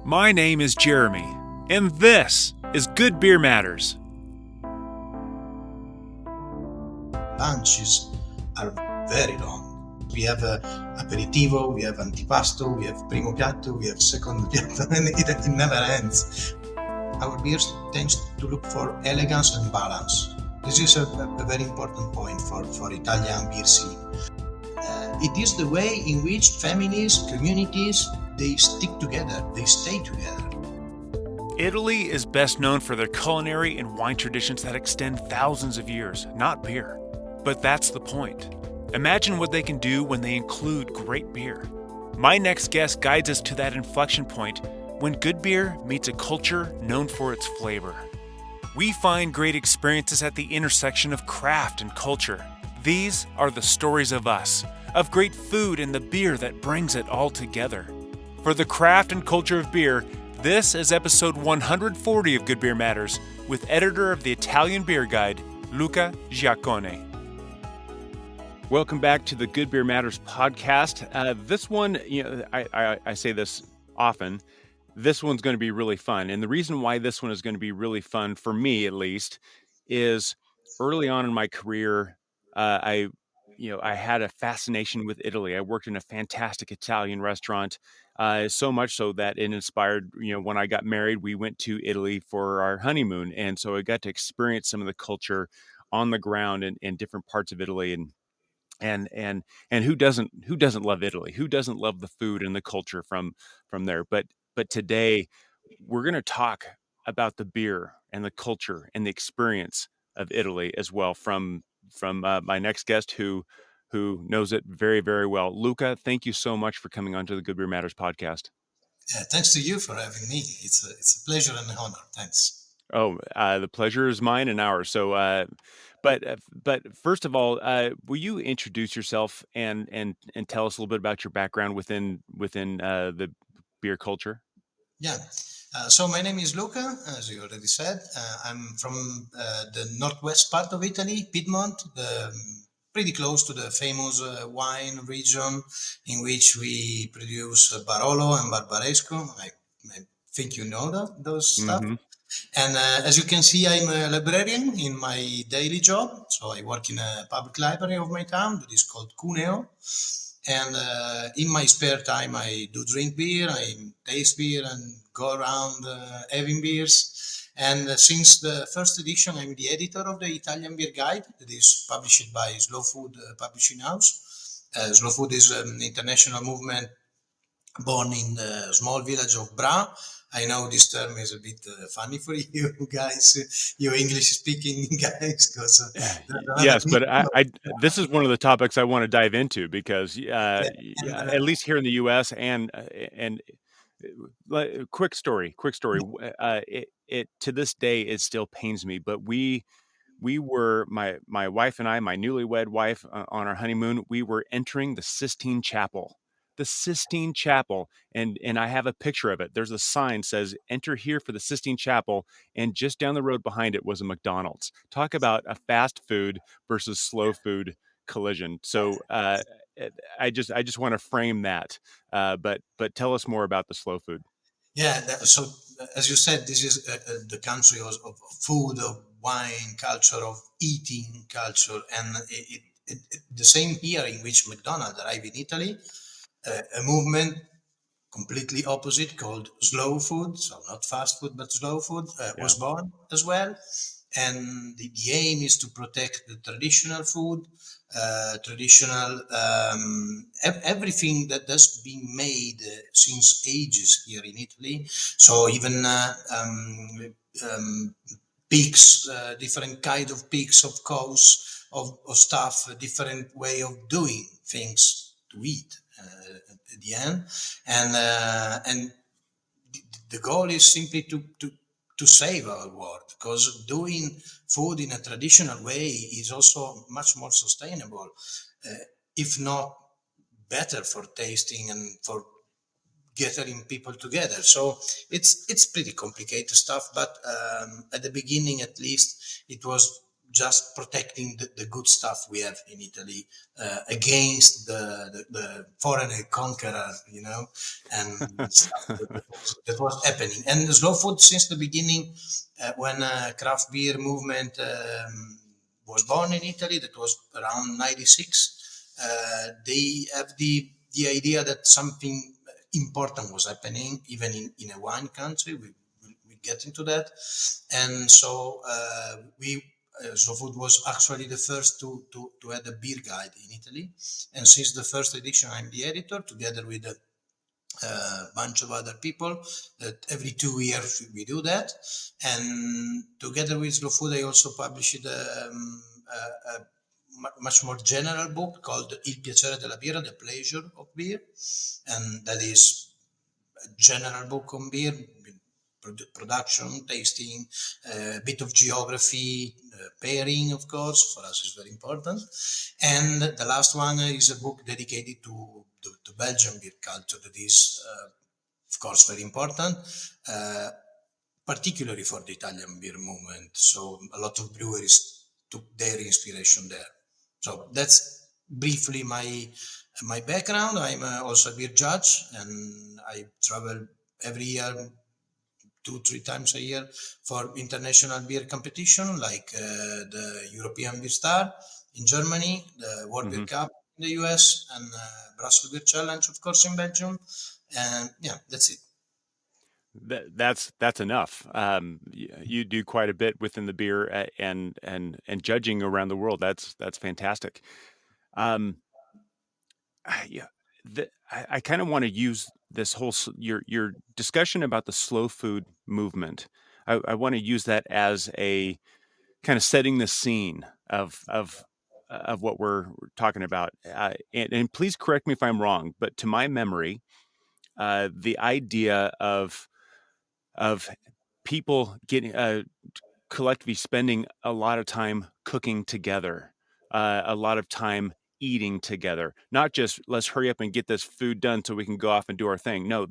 My name is Jeremy, and this is Good Beer Matters. Lunches are very long. We have aperitivo, we have antipasto, we have primo piatto, we have secondo piatto, and it never ends. Our beers tends to look for elegance and balance. This is a very important point for Italian beer scene. It is the way in which families, communities, they stick together, they stay together. Italy is best known for their culinary and wine traditions that extend thousands of years, not beer. But that's the point. Imagine what they can do when they include great beer. My next guest guides us to that inflection point when good beer meets a culture known for its flavor. We find great experiences at the intersection of craft and culture. These are the stories of us, of great food and the beer that brings it all together. For the craft and culture of beer, this is episode 140 of Good Beer Matters with editor of the Italian Beer Guide, Luca Giaccone. Welcome back to the Good Beer Matters podcast. This one, I say this often, this one's going to be really fun. And the reason why this one is going to be really fun, for me at least, is early on in my career, I had a fascination with Italy. I worked in a fantastic Italian restaurant, so much so that it inspired, when I got married, we went to Italy for our honeymoon. And so I got to experience some of the culture on the ground in different parts of Italy. And who doesn't love Italy? Who doesn't love the food and the culture from there? But today we're going to talk about the beer and the culture and the experience of Italy as well from my next guest who knows it very, very well. Luca, thank you so much for coming on to the Good Beer Matters podcast. Thanks to you for having me. It's a pleasure and an honor. Thanks. Oh, the pleasure is mine and ours. But first of all, will you introduce yourself and tell us a little bit about your background within the beer culture? Yeah. So my name is Luca, as you already said. I'm from the northwest part of Italy, Piedmont, pretty close to the famous wine region in which we produce Barolo and Barbaresco. I think you know those stuff. Mm-hmm. And as you can see, I'm a librarian in my daily job. So I work in a public library of my town that is called Cuneo. And in my spare time, I do drink beer, I taste beer, and go around having beers. And since the first edition, I'm the editor of the Italian Beer Guide that is published by Slow Food Publishing House. Slow Food is an international movement born in the small village of Bra. I know this term is a bit funny for you guys, you English speaking guys, because Yes, but I this is one of the topics I want to dive into because and at least here in the U.S. and quick story. It to this day it still pains me, but we were my wife and I, my newlywed wife, on our honeymoon. We were entering the Sistine Chapel, and I have a picture of it. There's a sign says "Enter here for the Sistine Chapel," and just down the road behind it was a McDonald's. Talk about a fast food versus slow food collision. So I just want to frame that. But tell us more about the slow food. yeah, so as you said, this is the country of food, of wine culture, of eating culture, and the same here in which McDonald's arrived in Italy, a movement completely opposite called slow food, so not fast food but slow food, Yeah. was born as well. And the aim is to protect the traditional food, traditional everything that has been made since ages here in Italy. So even um, pigs, different kind of pigs, of course, of stuff, a different way of doing things to eat at the end, and the goal is simply to save our world, because doing food in a traditional way is also much more sustainable, uh, if not better for tasting and for gathering people together. So it's pretty complicated stuff, but at the beginning, at least, it was just protecting the good stuff we have in Italy against the foreigner conqueror, and stuff that was happening. And the slow food since the beginning, when craft beer movement was born in Italy, that was around 96. They have the idea that something important was happening, even in a wine country. We get into that, and so we. Slow Food was actually the first to add a beer guide in Italy, and since the first edition, I'm the editor together with a bunch of other people. That every 2 years we do that, and together with Slow Food, I also published a much more general book called Il piacere della birra, the pleasure of beer, and that is a general book on beer, production, tasting, a bit of geography, pairing, of course, for us is very important. And the last one is a book dedicated to Belgian beer culture that is, of course, very important. Particularly for the Italian beer movement. So a lot of breweries took their inspiration there. So that's briefly my background. I'm also a beer judge, and I travel every year 2 3 times a year for international beer competition like the European Beer Star in Germany, the World Beer Hmm. Cup in the US, and Brussels Beer Challenge, of course, in Belgium. And yeah, that's it. That's enough. You do quite a bit within the beer and judging around the world. That's fantastic. Um, yeah, I kind of want to use this whole your discussion about the slow food movement. I want to use that as a kind of setting the scene of what we're talking about. And please correct me if I'm wrong, but to my memory, the idea of people getting collectively spending a lot of time cooking together, a lot of time eating together. Not just let's hurry up and get this food done so we can go off and do our thing. No,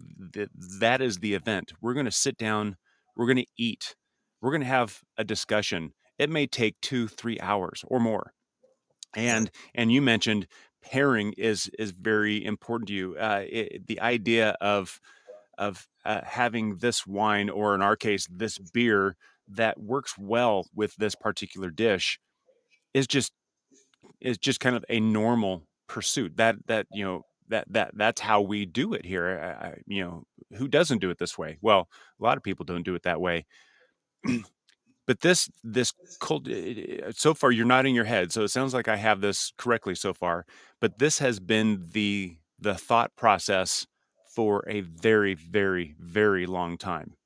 that is the event. We're going to sit down. We're going to eat. We're going to have a discussion. It may take 2 3 hours or more. Yeah. And you mentioned pairing is very important to you. The idea of having this wine, or in our case, this beer that works well with this particular dish is just kind of a normal pursuit. That's how we do it here. Who doesn't do it this way? Well, a lot of people don't do it that way. But this cult so far you're nodding your head, so it sounds like I have this correctly so far. But this has been the thought process for a very, very, very long time.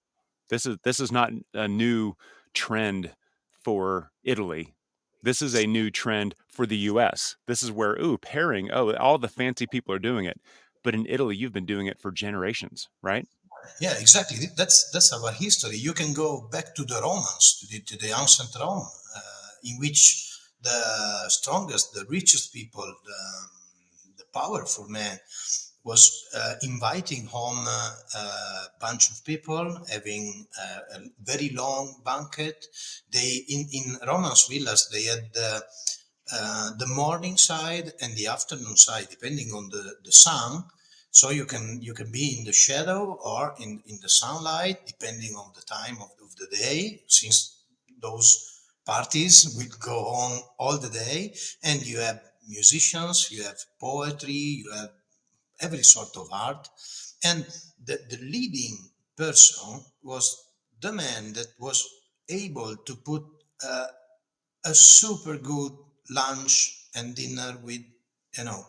This is not a new trend for Italy. This is a new trend for the US. This is where, ooh, pairing, oh, all the fancy people are doing it. But in Italy, you've been doing it for generations, right? Yeah, exactly. That's our history. You can go back to the Romans, to the ancient Rome, in which the strongest, the richest people, the powerful man was inviting home a bunch of people, having a very long banquet. They in Romans villas they had the morning side and the afternoon side, depending on the sun. So you can be in the shadow or in the sunlight, depending on the time of the day, since those parties will go on all the day. And you have musicians, you have poetry, you have every sort of art. And the leading person was the man that was able to put uh, a super good lunch and dinner with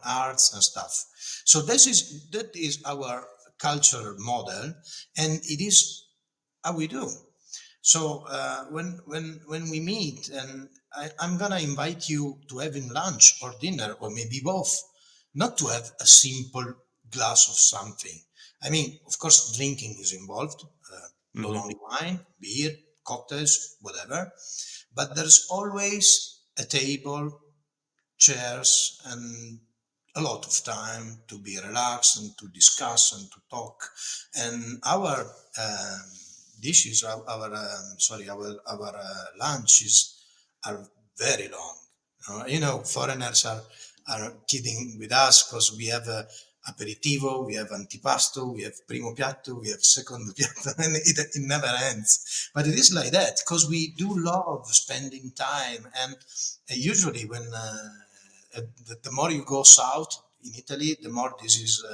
arts and stuff. So that is our cultural model, and it is how we do. So when we meet, and I'm gonna invite you to having lunch or dinner or maybe both, not to have a simple glass of something. I mean, of course, drinking is involved, not Hmm. only wine, beer, cocktails, whatever, but there's always a table, chairs, and a lot of time to be relaxed and to discuss and to talk. And our dishes, our lunches are very long. Foreigners are kidding with us because we have aperitivo, we have antipasto, we have primo piatto, we have secondo piatto, and it never ends. But it is like that because we do love spending time, and usually when the more you go south in Italy, the more this is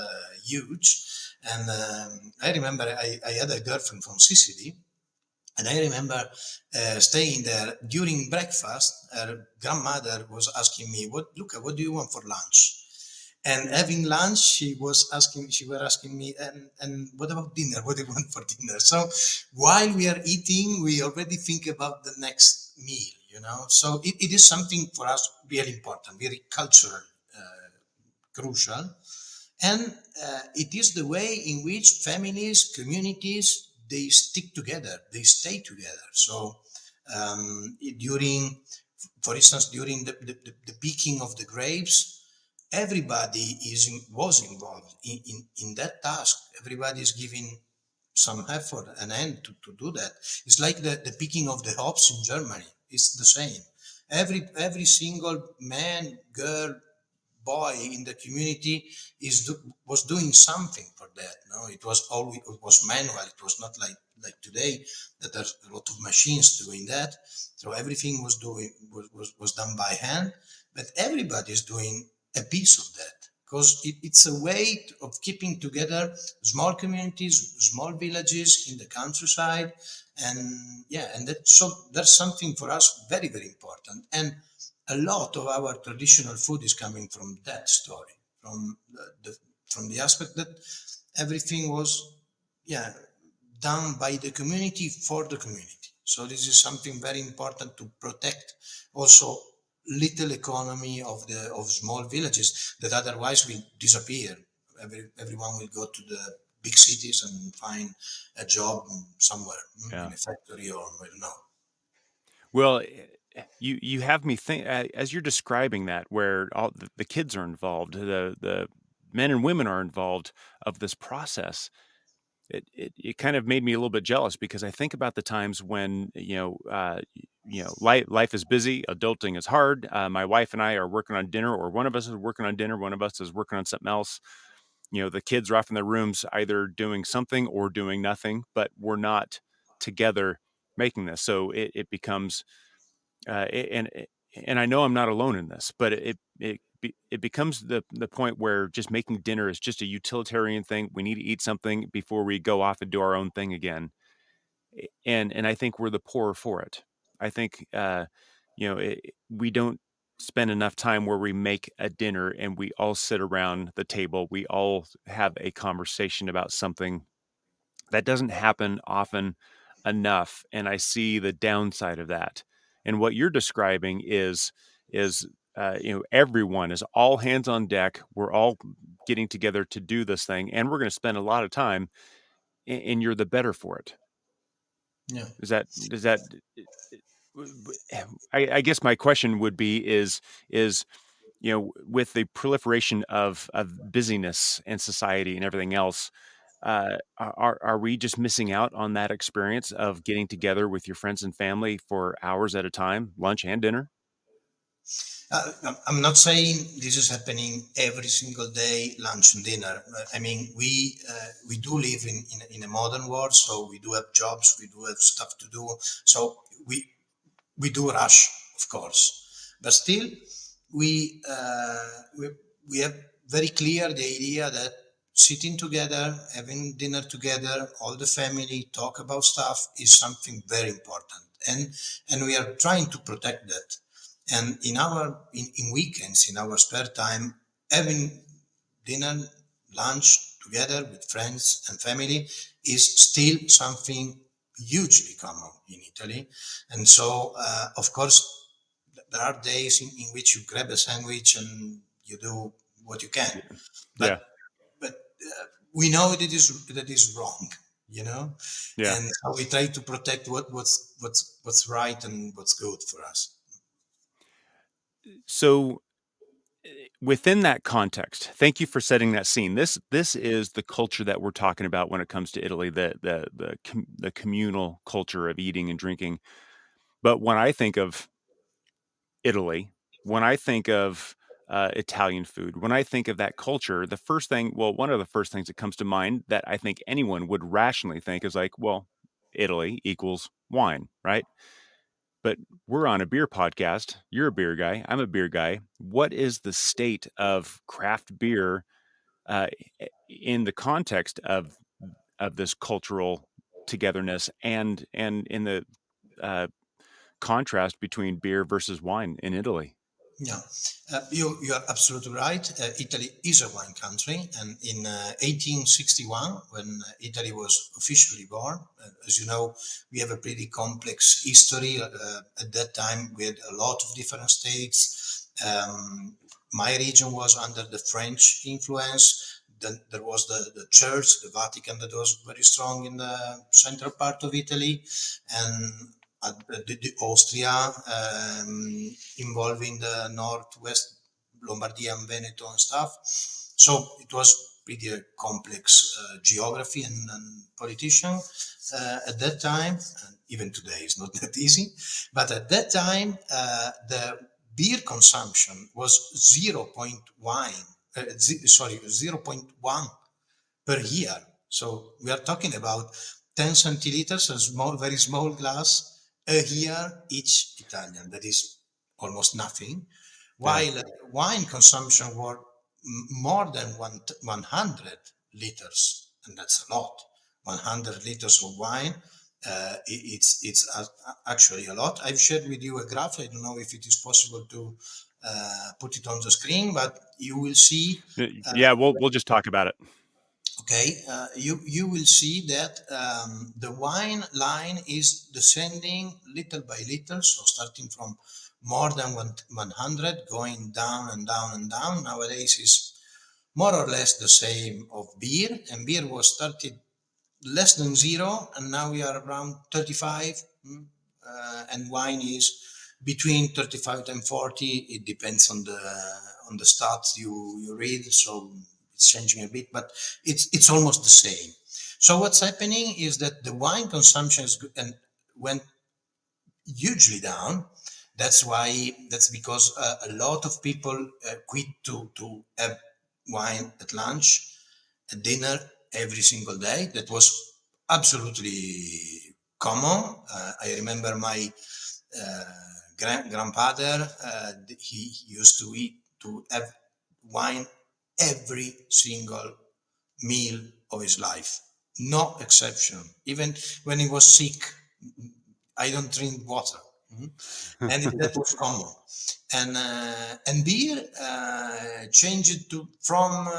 huge. And I remember I had a girlfriend from Sicily, and I remember staying there during breakfast. Her grandmother was asking me, "What, Luca? What do you want for lunch?" And having lunch, she were asking me, and what about dinner? What do you want for dinner? So while we are eating, we already think about the next meal. So it is something for us really important, very cultural, crucial, and it is the way in which families, communities, they stick together, they stay together. So during, for instance, during the picking of the grapes, everybody was involved in that task. Everybody is giving some effort and end to do that. It's like the picking of the hops in Germany. It's the same. Every single man, girl, boy in the community was doing something for that. No, it was manual. It was not like today that there's a lot of machines doing that. So everything was done by hand, but everybody is doing a piece of that because it's a way of keeping together small communities, small villages in the countryside, and yeah, and that so that's something for us very very important. And a lot of our traditional food is coming from that story, from the aspect that everything was, yeah, done by the community for the community. So this is something very important to protect also little economy of small villages that otherwise will disappear. Everyone will go to the big cities and find a job somewhere, Yeah. in a factory or I don't know. Well, you have me think as you're describing that, where all the kids are involved, the men and women are involved of this process. It kind of made me a little bit jealous because I think about the times when life is busy, adulting is hard. My wife and I are working on dinner, or one of us is working on dinner, one of us is working on something else. The kids are off in their rooms, either doing something or doing nothing, but we're not together making this. So it becomes uh, a- and and I know I'm not alone in this, but it becomes the point where just making dinner is just a utilitarian thing. We need to eat something before we go off and do our own thing again, and I think we're the poorer for it. I think we don't spend enough time where we make a dinner and we all sit around the table. We all have a conversation about something that doesn't happen often enough, and I see the downside of that. And what you're describing is everyone is all hands on deck. We're all getting together to do this thing, and we're going to spend a lot of time, and you're the better for it. Yeah. Is that does that? I guess my question would be is with the proliferation of busyness and society and everything else, are we just missing out on that experience of getting together with your friends and family for hours at a time, lunch and dinner? I'm not saying this is happening every single day, lunch and dinner. I mean, we do live in a modern world, so we do have jobs, we do have stuff to do. So we do rush, of course, but still we uh, we, we have very clear the idea that sitting together, having dinner together, all the family talk about stuff is something very important, and we are trying to protect that. And in weekends, in our spare time, having dinner, lunch together with friends and family is still something hugely common in Italy. And so, of course, there are days in which you grab a sandwich and you do what you can, Yeah. but Yeah. we know that is wrong, you know, Yeah. and so we try to protect what's right and what's good for us. So within that context, thank you for setting that scene. This is the culture that we're talking about when it comes to Italy, the communal culture of eating and drinking. But when I think of Italy, when I think of Italian food, when I think of that culture, the first thing, well, one of the first things that comes to mind that I think anyone would rationally think is like, well, Italy equals wine, right? But we're on a beer podcast. You're a beer guy. I'm a beer guy. What is the state of craft beer uh, in the context of this cultural togetherness and in the uh, contrast between beer versus wine in Italy? Yeah, you are absolutely right. Italy is a wine country, and in 1861, when Italy was officially born, as you know, we have a pretty complex history. At that time, we had a lot of different states. My region was under the French influence. Then there was the church, the Vatican, that was very strong in the central part of Italy, and the Austria, involving the northwest Lombardia and Veneto and stuff. So it was pretty a complex geography and politician at that time. And even today is not that easy. But at that time, the beer consumption was 0 0.1 per year. So we are talking about 10 centiliters, a small, very small glass a year each Italian. That is almost nothing. Yeah. While wine consumption were more than 100 liters, and that's a lot. 100 liters of wine. It's actually a lot. I've shared with you a graph. I don't know if it is possible to put it on the screen, but you will see. Yeah, we'll just talk about it. Okay, you will see that the wine line is descending little by little, so starting from more than 100, going down and down and down. Nowadays is more or less the same of beer, and beer was started less than zero, and now we are around 35, and wine is between 35 and 40. It depends on the stats you read, so it's changing a bit, but it's almost the same. So what's happening is that the wine consumption is and went hugely down. That's because a lot of people quit to have wine at lunch, at dinner, every single day. That was absolutely common. I remember my uh, grandfather. He used to have wine every single meal of his life, no exception. Even when he was sick, I don't drink water. Mhm. And that was common. And beer changed to from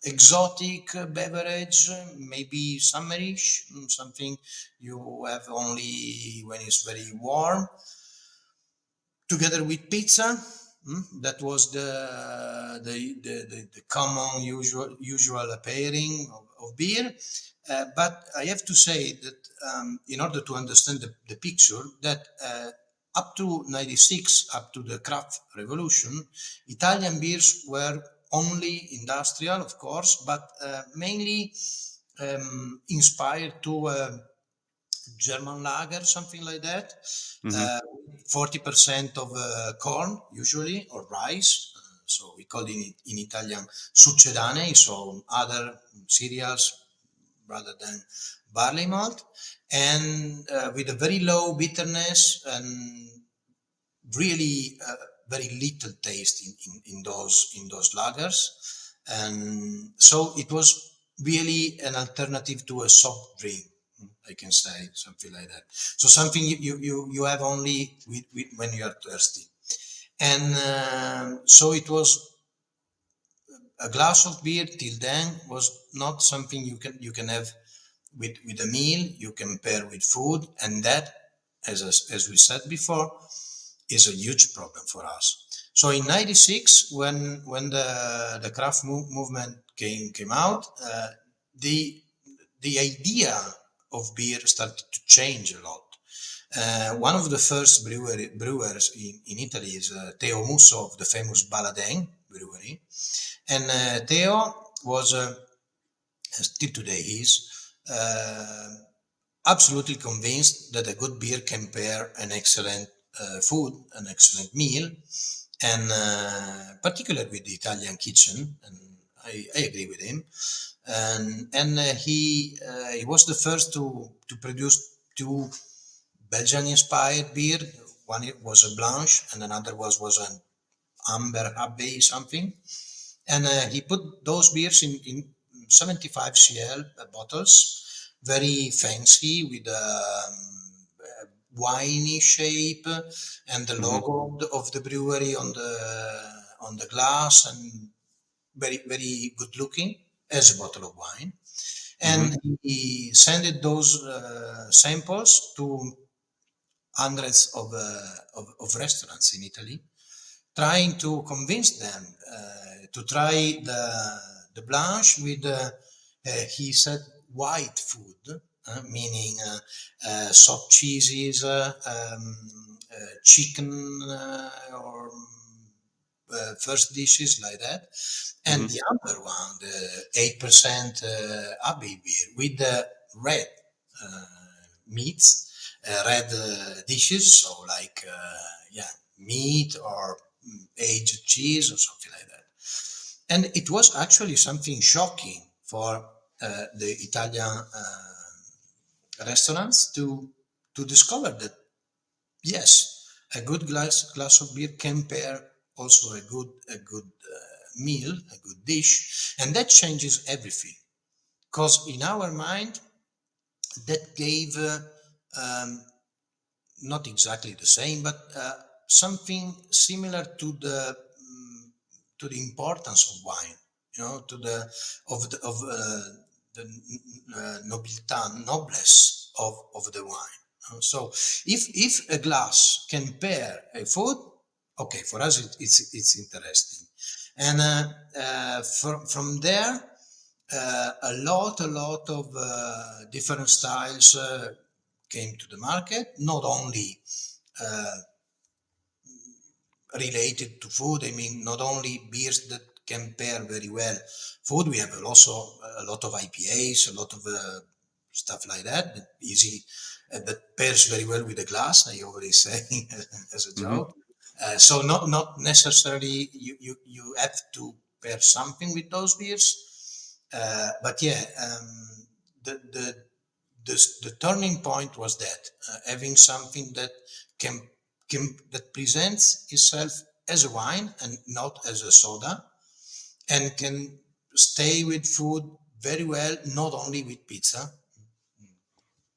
exotic beverage, maybe summerish, something you have only when it's very warm, together with pizza. That was the common usual pairing of beer. But I have to say that in order to understand the picture, that up to 96, up to the craft revolution, Italian beers were only industrial, of course, but mainly inspired to German lager, something like that. Hmm. Uh, 40% of corn, usually, or rice. So we call it in Italian succedane, so other cereals rather than barley malt, and with a very low bitterness and really very little taste in those lagers. And so it was really an alternative to a soft drink, I can say, something like that. So something you have only when you are thirsty. And so it was a glass of beer till then was not something you can have with a meal. You can pair with food, and that, as we said before, is a huge problem for us. So in '96, when the craft movement came out, the idea of beer started to change a lot. One of the first brewers in Italy is Teo Musso of the famous Baladin brewery, and Teo was still today is uh, absolutely convinced that a good beer can pair an excellent food, an excellent meal, and particularly with the Italian kitchen. And I agree with him. And he was the first to produce two Belgian-inspired beer. One it was a Blanche, and another was an Amber Abbey something. And he put those beers in 75 cl bottles, very fancy with a winey shape and the Hmm. logo of the brewery on the glass, and very good looking as a bottle of wine. Hmm. And he sent those samples to hundreds of restaurants in Italy, trying to convince them to try the blanche with, he said, white food, meaning soft cheeses, chicken, or first dishes like that. And Hmm. the other one, the 8% Abbey beer with the red uh, meats, red dishes, so like, yeah, meat or aged cheese or something like that. And it was actually something shocking for the Italian restaurants to discover that yes, a good glass of beer can pair also a good meal, a good dish, and that changes everything. Because in our mind, that gave um, not exactly the same, but something similar to the importance of wine. You know, to the of the noblesse of the wine. So if a glass can pair a food, okay, for us it's interesting, and from there a lot of different styles came to the market, not only uh, related to food. I mean, not only beers that can pair very well food. We have also a lot of IPAs, a lot of stuff like that that easy that pairs very well with the glass. I always say as a Hmm. joke. So not necessarily you have to pair something with those beers, but yeah, the the the turning point was that having something that can, that presents itself as a wine and not as a soda, and can stay with food very well, not only with pizza.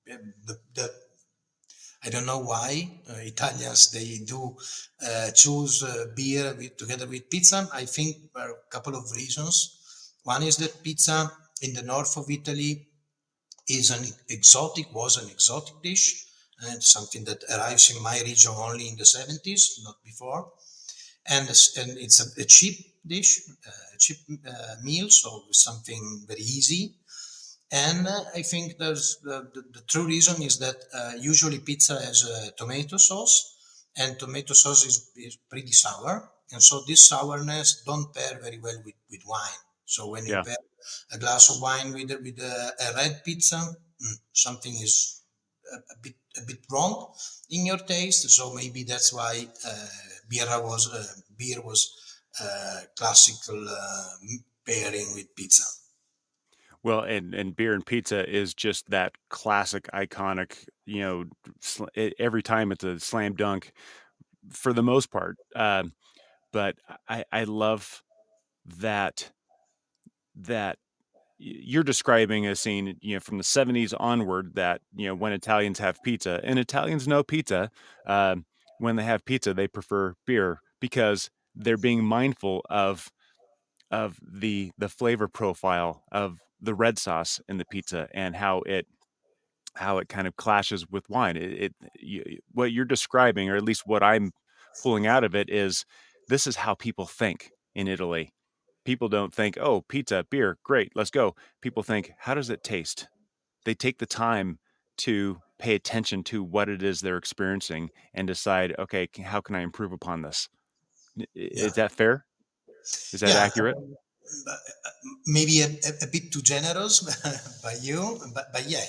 The I don't know why Italians they do choose beer together with pizza. I think there are a couple of reasons. One is that pizza in the north of Italy is was an exotic dish, and something that arrives in my region only in the 70s, not before. And it's a cheap dish, a cheap meal, so something very easy. And I think the true reason is that usually pizza has a tomato sauce, and tomato sauce is pretty sour, and so this sourness don't pair very well with wine. So when you Yeah. pair a glass of wine with a red pizza, something is a bit wrong in your taste. So maybe that's why beer was classical pairing with pizza. Well, and beer and pizza is just that classic, iconic. Every time it's a slam dunk for the most part. But I love that that you're describing a scene, from the 70s onward that, when Italians have pizza and Italians know pizza, when they have pizza, they prefer beer because they're being mindful of the flavor profile of the red sauce in the pizza and how it kind of clashes with wine. What you're describing, or at least what I'm pulling out of it, is this is how people think in Italy. People don't think, "Oh, pizza, beer, great, let's go." People think, "How does it taste?" They take the time to pay attention to what it is they're experiencing and decide, "Okay, how can I improve upon this?" Yeah. Is that fair? Is that Yeah, accurate? maybe a bit too generous by you, but yeah,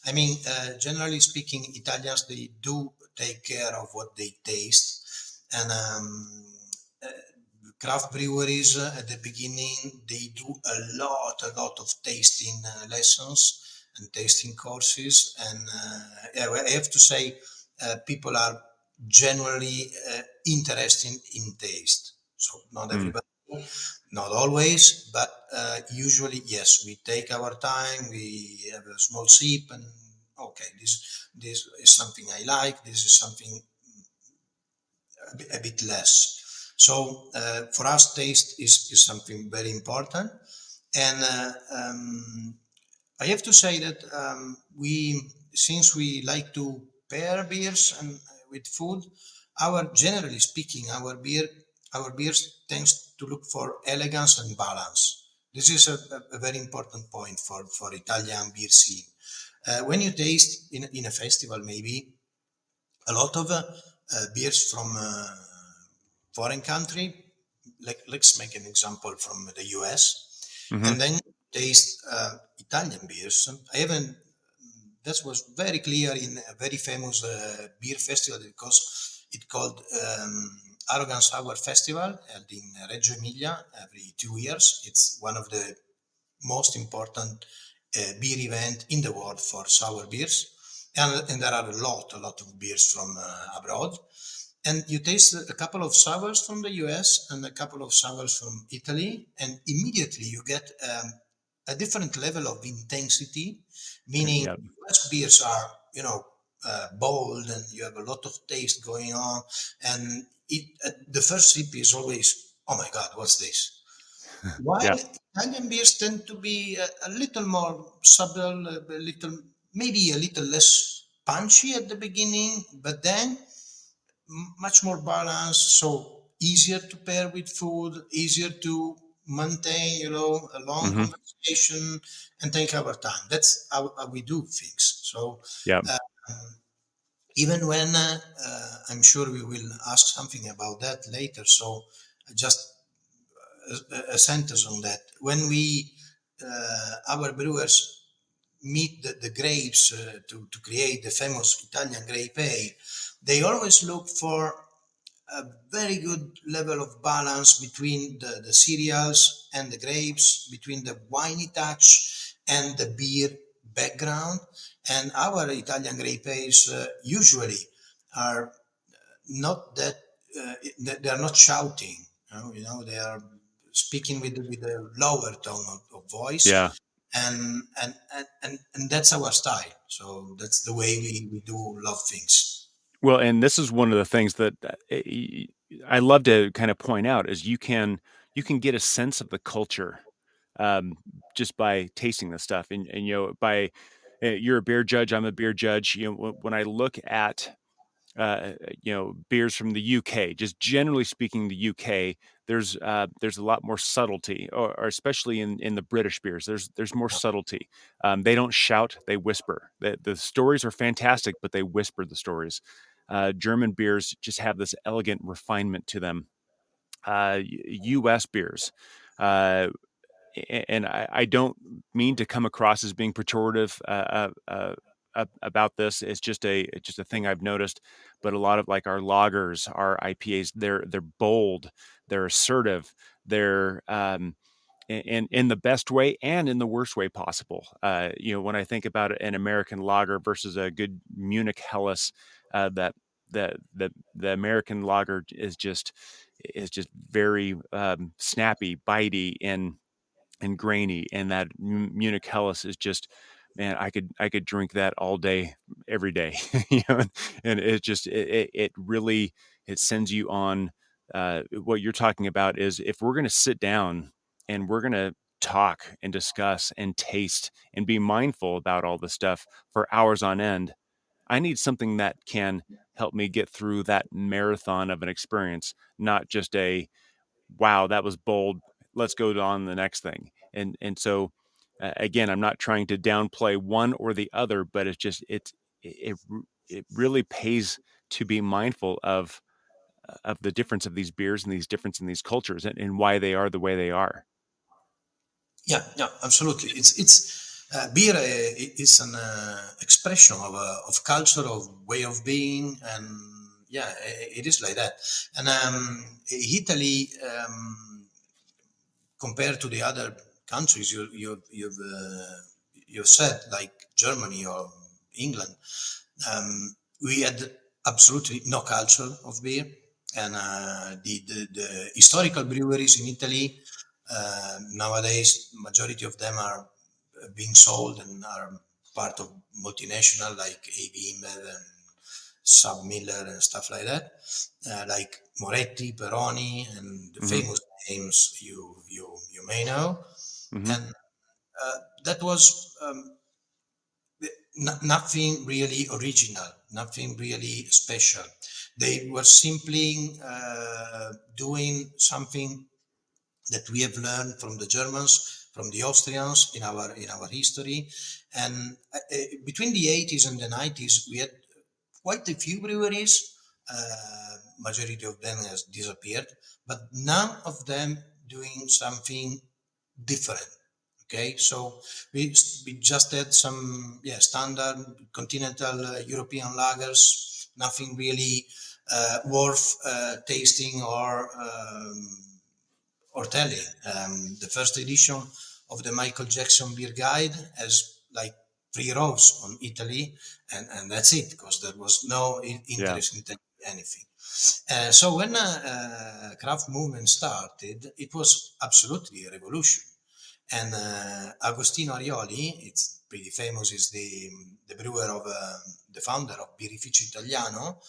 I mean, generally speaking, Italians they do take care of what they taste. And uh, craft breweries at the beginning, they do a lot of tasting lessons and tasting courses. And yeah, well, I have to say, people are generally interested in taste. So not Mm. everybody, not always, but usually yes. We take our time. We have a small sip, and okay, this is something I like. This is something a bit less. So for us, taste is something very important. And I have to say that since we like to pair beers and with food, generally speaking, our beers tends to look for elegance and balance. This is a very important point for Italian beer scene. When you taste in a festival, maybe a lot of beers from foreign country. Like, let's make an example from the US, Hmm. and then taste Italian beers. I haven't. That was very clear in a very famous beer festival because it called Arrogant Sour Festival held in Reggio Emilia every 2 years. It's one of the most important beer event in the world for sour beers. And there are a lot of beers from abroad. And you taste a couple of sours from the US and a couple of sours from Italy, and immediately you get a different level of intensity, meaning Yeah. US beers are, bold and you have a lot of taste going on. And the first sip is always, oh my God, what's this? While Yeah. Italian beers tend to be a little more subtle, a little, maybe a little less punchy at the beginning, but then much more balanced, so easier to pair with food, easier to maintain, a long Hmm. conversation and take our time. That's how we do things. So Yeah. uh, even when I'm sure we will ask something about that later. So just a sentence on that. When our brewers meet the grapes to create the famous Italian grape ale, they always look for a very good level of balance between the cereals and the grapes, between the winey touch and the beer background. And our Italian grape ales usually are not that they are not shouting. They are speaking with a lower tone of Yeah. voice, and that's our style. So that's the way we do love things. Well, and this is one of the things that I love to kind of point out is you can get a sense of the culture um, just by tasting the stuff, and by you're a beer judge, I'm a beer judge. When I look at beers from the UK. Just generally speaking, the UK, there's a lot more subtlety, or especially in the British beers. There's more subtlety. They don't shout; they whisper. The stories are fantastic, but they whisper the stories. German beers just have this elegant refinement to them. U.S. beers. Uh, and I don't mean to come across as being pejorative about this. It's just a thing I've noticed. But a lot of like our lagers, our IPAs, they're bold, they're assertive, they're in the best way and in the worst way possible. When I think about an American lager versus a good Munich Helles, that the American lager is just very snappy, bitey, and grainy, and that Munich Helles is just, man, I could drink that all day, every day, and it really it sends you on. What you're talking about is if we're going to sit down and we're going to talk and discuss and taste and be mindful about all this stuff for hours on end, I need something that can help me get through that marathon of an experience, not just a wow, that was bold. Let's go on to the next thing. And so again, I'm not trying to downplay one or the other, but it really pays to be mindful of the difference of these beers and these difference in these cultures and why they are the way they are. Yeah, yeah, absolutely. Beer is an expression of culture, of way of being, and yeah, it is like that. And Italy, compared to the other countries you've said, like Germany or England, we had absolutely no culture of beer, and the historical breweries in Italy nowadays, majority of them are being sold and are part of multinational like AB InBev and Sub Miller and stuff like that, like Moretti, Peroni, and the Hmm. famous names you may know. Hmm. And that was nothing really original, nothing really special. They were simply doing something that we have learned from the Germans, from the Austrians in our history. And between the 80s and the 90s, we had quite a few breweries. Majority of them has disappeared, but none of them doing something different. Okay, so we just had some standard continental European lagers, nothing really worth tasting or telling. The first edition of the Michael Jackson Beer Guide has like 3 rows on Italy, and that's it, because there was no Yeah. interest in anything. So when craft movement started, it was absolutely a revolution. And Agostino Arioli, it's pretty famous, is the brewer of the founder of Birrificio Italiano.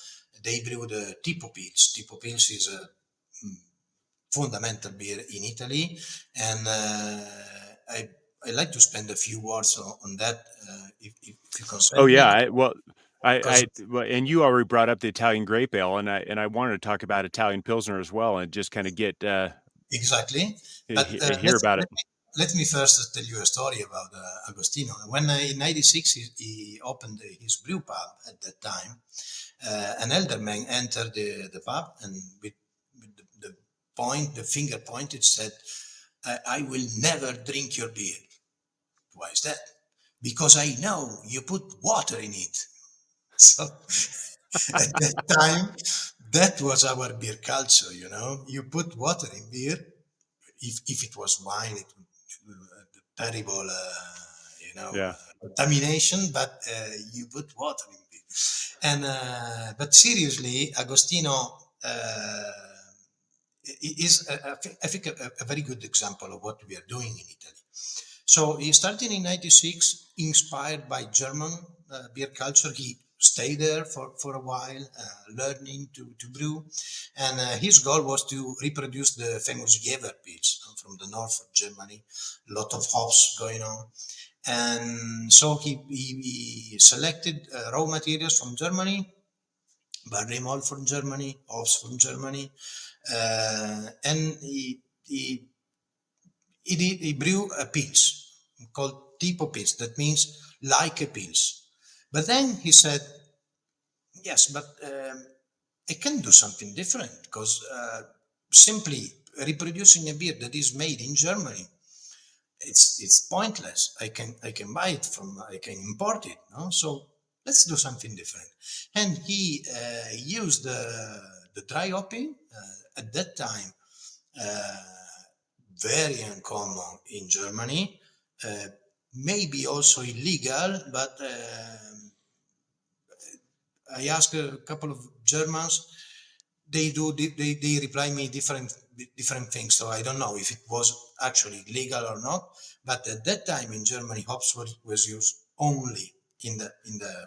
They brewed Tipo Pils. Tipo Pils is a fundamental beer in Italy, and I like to spend a few words on that, if you Oh consent yeah. me, I because well, and you already brought up the Italian grape ale, and I wanted to talk about Italian Pilsner as well, and just kind of get exactly. But hear about it. let me first tell you a story about Agostino. When in '96 he opened his brew pub at that time, an elder man entered the pub and with the finger pointed, said, I will never drink your beer. Why is that? Because I know you put water in it. So at that time, that was our beer culture, you know. You put water in beer. If it was wine, it would terrible, Yeah. contamination, but you put water in beer. And but seriously, Agostino is, I think, a very good example of what we are doing in Italy. So he started in '96, inspired by German beer culture. He stayed there for a while, learning to brew. And his goal was to reproduce the famous Jever from the north of Germany, a lot of hops going on. And so he selected raw materials from Germany, barley malt from Germany, hops from Germany, and he brew a pils called tipo pils. That means like a pils. But then he said, yes, but I can do something different, because simply reproducing a beer that is made in Germany, it's pointless. I can buy it from, I can import it. No, so let's do something different. And he used the dry hopping at that time. Uh, Very uncommon in Germany, uh, maybe also illegal, but I asked a couple of Germans. They reply me different things. So I don't know if it was actually legal or not. But at that time in Germany, hops was used only in the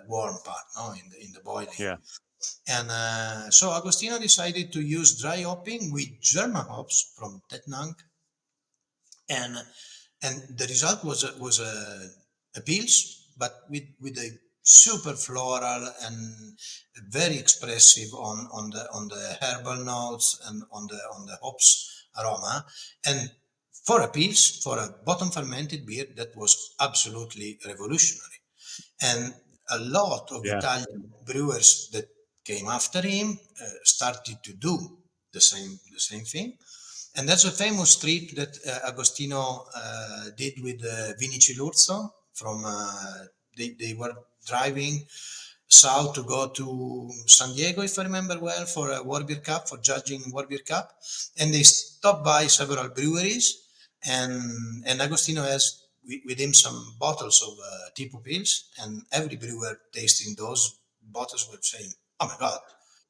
warm part, no, in the boiling. Yeah. And so Agostino decided to use dry hopping with German hops from Tettnang, and the result was a pils, but with a super floral and very expressive on the herbal notes and on the hops aroma. And for a pils, for a bottom fermented beer, that was absolutely revolutionary. And a lot of Yeah. Italian brewers that came after him started to do the same thing. And that's a famous trip that Agostino did with Vinici Lurzo. from they were driving south to go to San Diego, if I remember well, for a World Beer Cup, for judging World Beer Cup, and they stopped by several breweries, and Agostino has with him some bottles of Tipo Pils, and every brewer tasting those bottles would say, "Oh my God,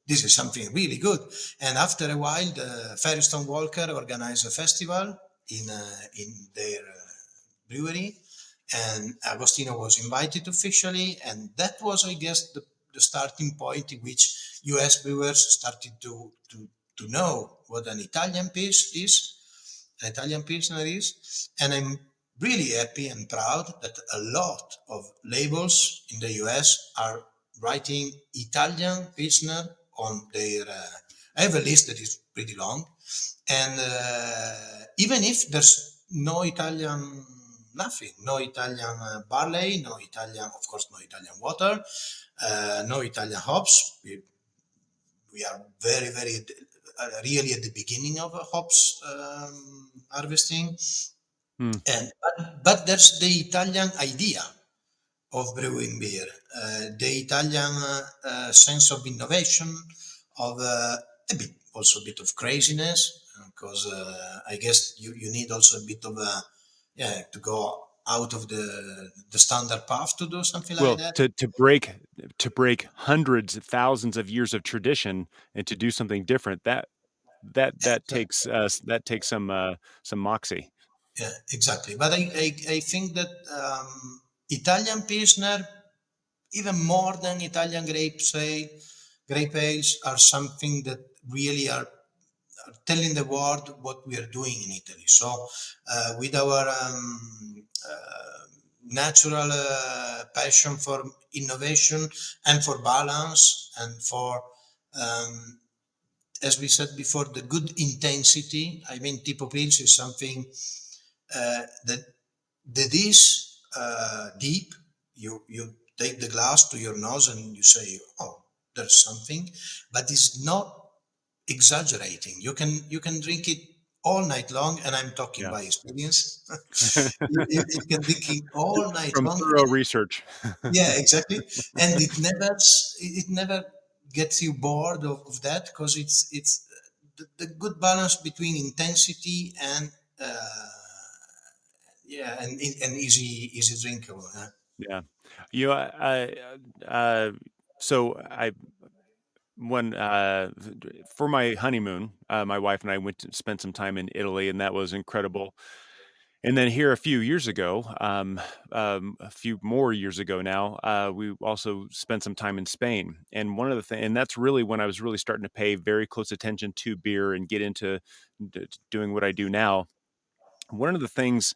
this is something really good." And after a while, the Firestone Walker organized a festival in their brewery, and Agostino was invited officially, and that was, I guess, the starting point in which U.S. brewers started to know what an Italian piece is, an Italian Pilsner is, and I'm really happy and proud that a lot of labels in the US are writing Italian Pilsner on their. I have a list that is pretty long, and even if there's no Italian, nothing, no Italian barley, no Italian, of course, no Italian water, no Italian hops. We are very really at the beginning of a hops harvesting, Hmm. and but there's the Italian idea of brewing beer, the Italian sense of innovation, of a bit also a bit of craziness, because I guess you need also a bit of a, yeah, to go out of the standard path to do something like Well, that. to break hundreds of thousands of years of tradition and to do something different, that takes some moxie. Yeah, exactly. But I think that Italian Pilsner, even more than Italian grape ales, are something that really are telling the world what we are doing in Italy. So, with our natural passion for innovation and for balance and for um, as we said before, the good intensity. I mean, Tipo Pils is something that is deep. You take the glass to your nose and you say, "Oh, there's something," but it's not exaggerating. You can drink it all night long, and I'm talking Yeah. by experience. You can drink it all night From long. thorough research. Yeah, exactly. And it never gets you bored of that, because it's the good balance between intensity and yeah, and easy drinkable. Huh? Yeah. You know, so I when for my honeymoon, my wife and I went to spend some time in Italy, and that was incredible. And then here a few years ago, a few more years ago now, we also spent some time in Spain. And one of the things, and that's really when I was really starting to pay very close attention to beer and get into doing what I do now. One of the things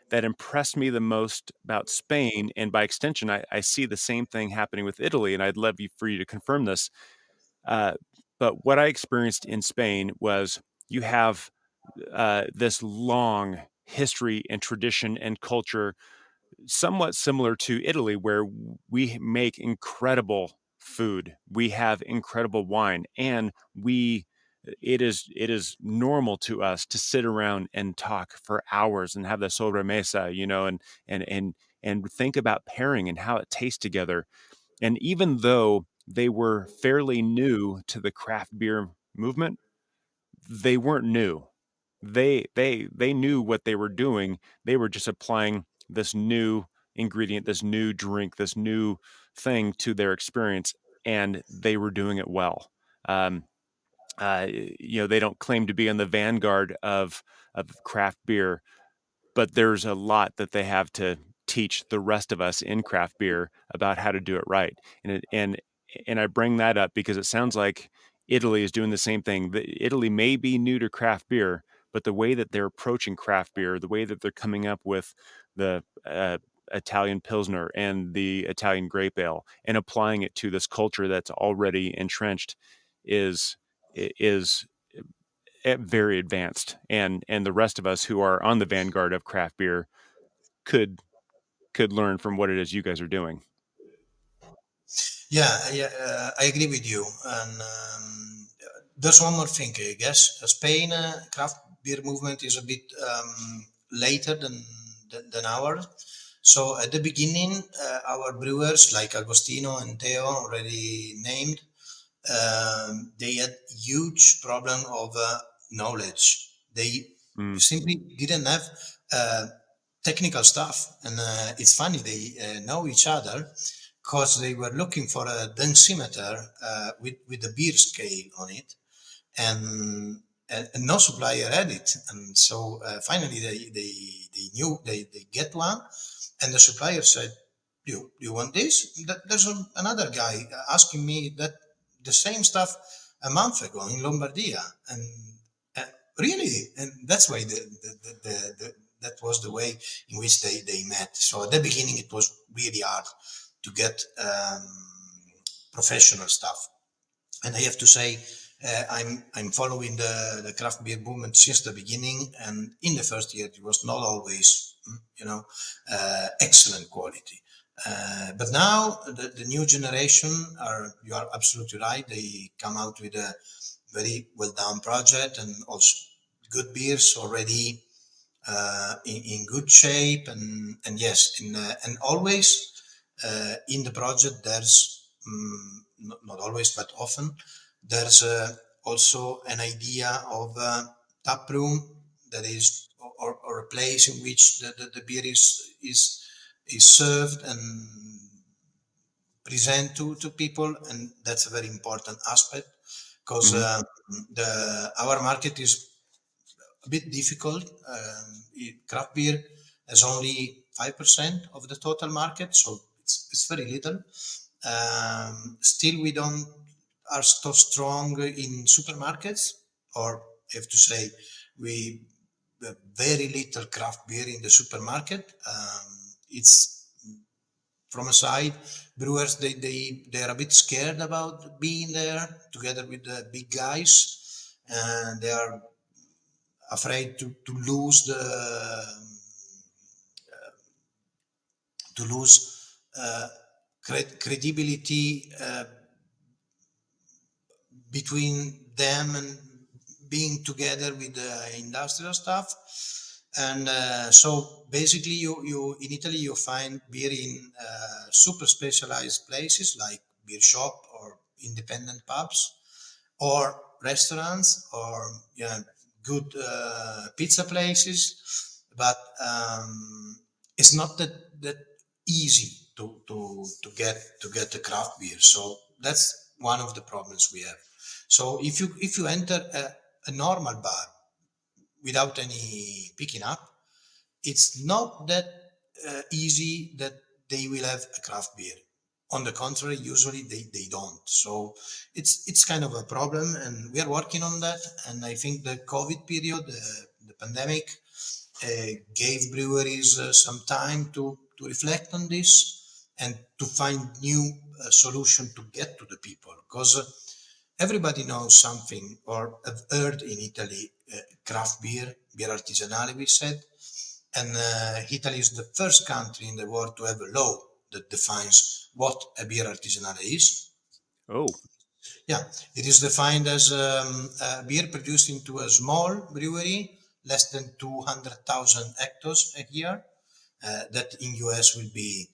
that impressed me the most about Spain, and by extension, I see the same thing happening with Italy, and I'd love for you to confirm this. Uh, but what I experienced in Spain was you have this long history and tradition and culture, somewhat similar to Italy, where we make incredible food, we have incredible wine, and it is normal to us to sit around and talk for hours and have the sobremesa, and think about pairing and how it tastes together. And even though they were fairly new to the craft beer movement, they weren't new. They knew what they were doing. They were just applying this new ingredient, this new drink, this new thing to their experience, and they were doing it well. Um, they don't claim to be in the vanguard of craft beer, but there's a lot that they have to teach the rest of us in craft beer about how to do it right. And I bring that up because it sounds like Italy is doing the same thing. Italy may be new to craft beer, but the way that they're approaching craft beer, the way that they're coming up with the Italian Pilsner and the Italian Grape Ale and applying it to this culture that's already entrenched is is very advanced, and the rest of us who are on the vanguard of craft beer could learn from what it is you guys are doing. Yeah, yeah, I agree with you. And there's one more thing, I guess. Spain craft beer movement is a bit later than ours. So at the beginning, our brewers like Agostino and Teo already named, they had huge problem of knowledge. They Mm, simply didn't have uh, technical stuff, and it's funny they know each other because they were looking for a densimeter with a beer scale on it, and no supplier had it, and so finally they knew they get one, and the supplier said, do you want this? There's another guy asking me that the same stuff a month ago in Lombardia, and uh, really, and that's why that was the way in which they met. So at the beginning, it was really hard to get professional stuff. And I have to say, I'm following the craft beer movement since the beginning, and in the first year it was not always, excellent quality. But now the new generation are, you are absolutely right. They come out with a very well done project, and also good beers already in good shape, and yes, and always in the project there's not always but often there's also an idea of a tap room that is, or a place in which the beer is served and present to people, and that's a very important aspect because hmm the our market is a bit difficult. Craft beer has only 5% of the total market, so it's very little. Still, we don't are so strong in supermarkets, or I have to say, we have very little craft beer in the supermarket. It's from a side, brewers they are a bit scared about being there together with the big guys, and they are afraid to lose the to lose credibility between them and being together with the industrial stuff. And so basically, you in Italy you find beer in super specialized places like beer shop or independent pubs or restaurants, or yeah, good pizza places, but it's not that easy to get the craft beer. So that's one of the problems we have. So if you enter a normal bar without any picking up, it's not that easy that they will have a craft beer. On the contrary, usually they don't. So it's kind of a problem, and we are working on that. And I think the COVID period, the pandemic, gave breweries some time to reflect on this and to find new solution to get to the people, because everybody knows something or have heard in Italy craft beer artisanale, we said, and Italy is the first country in the world to have a law that defines what a beer artisanale is. Oh, Yeah, it is defined as a beer produced into a small brewery, less than 200,000 hectares a year. That in US will be